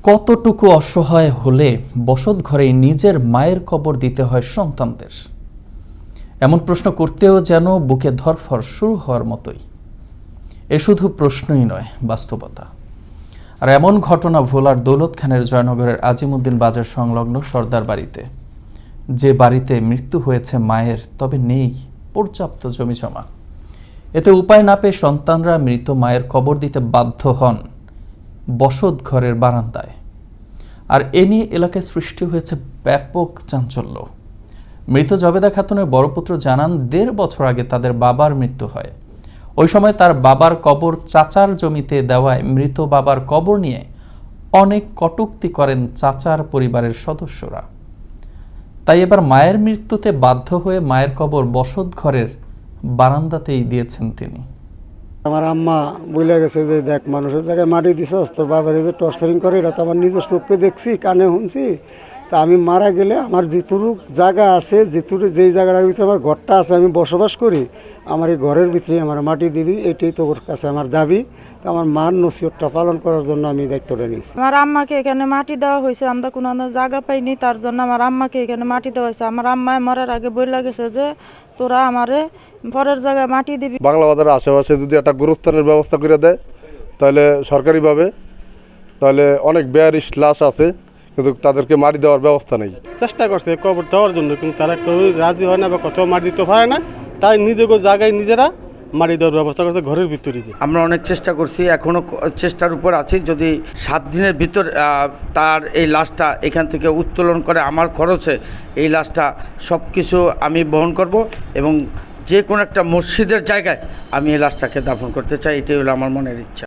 কতটুকু অসহায় হলে বসত ঘরে নিজের মায়ের কবর দিতে হয় সন্তানদের? এমন প্রশ্ন করতেও যেন বুকে ধরফর শুরু হওয়ার মতোই। এ শুধু প্রশ্নই নয়, বাস্তবতা। আর এমন ঘটনা ভোলার দৌলত খানের জয়নগরের আজিমউদ্দিন বাজার সংলগ্ন সর্দার বাড়িতে, যে বাড়িতে মৃত্যু হয়েছে মায়ের, তবে নেই পর্যাপ্ত জমিজমা। এতে উপায় না পেয়ে সন্তানরা মৃত মায়ের কবর দিতে বাধ্য হন বসত ঘরের বারান্দায়। আর এ নিয়ে এলাকায় সৃষ্টি হয়েছে ব্যাপক চাঞ্চল্য। মৃত জবেদা খাতুনের বড় পুত্র জানান, ১.৫ বছর আগে তাদের বাবার মৃত্যু হয়। ওই সময় তার বাবার কবর চাচার জমিতে দেওয়ায় মৃত বাবার কবর নিয়ে অনেক কটূক্তি করেন চাচার পরিবারের সদস্যরা। তাই এবার মায়ের মৃত্যুতে বাধ্য হয়ে মায়ের কবর বসত ঘরের বারান্দাতেই দিয়েছেন তিনি। আমার আম্মা বলে গেছে যে, দেখ, মানুষের জায়গায় মাটি দিছস, তোর বাবার যে টর্চারিং করে এটা তো আমার নিজের চোখে দেখছি, কানে শুনছি। তা আমি মারা গেলে আমার যেটুকু জায়গা আছে, যেই জায়গাটার ভিতরে আমার ঘরটা আছে, আমি বসবাস করি, আমার এই ঘরের ভিতরে আমার মাটি দিবি, এটাই তোর কাছে আমার দাবি। তো আমার মার নসিহতটা পালন করার জন্য আমি দায়িত্বটা নিয়েছি। আমার আম্মাকে এখানে মাটি দেওয়া হয়েছে, আমরা কোনো জায়গা পাইনি, তার জন্য আমার আম্মাকে এখানে মাটি দেওয়া হয়েছে। আমার আম্মায় মরার আগে বলে গেছে যে, তোরা আমারে পরের জায়গায় মাটি দিবি। বাংলা বাজারের আশেপাশে যদি একটা গোরস্থানের ব্যবস্থা করে দেয় তাহলে সরকারিভাবে, তাহলে অনেক বেয়ারিশ লাশ আছে, কিন্তু তাদেরকে মাটি দেওয়ার ব্যবস্থা নেই। চেষ্টা করছে কবর দেওয়ার জন্য, কিন্তু তারা কেউ রাজি হয় না বা কোথাও মাটি দিতে পারে না। তাই নিজেদের জায়গায় নিজেরা মাটি দেওয়ার ব্যবস্থা করছে ঘরের ভিতরে। আমরা অনেক চেষ্টা করছি, এখনও চেষ্টার উপর আছি। যদি 7 দিনের ভিতর তার এই লাশটা এখান থেকে উত্তোলন করে আমার খরচে এই লাশটা সব কিছু আমি বহন করব এবং যে কোনো একটা মসজিদের জায়গায় আমি এই লাশটাকে দাফন করতে চাই। এটাই হলো আমার মনের ইচ্ছা।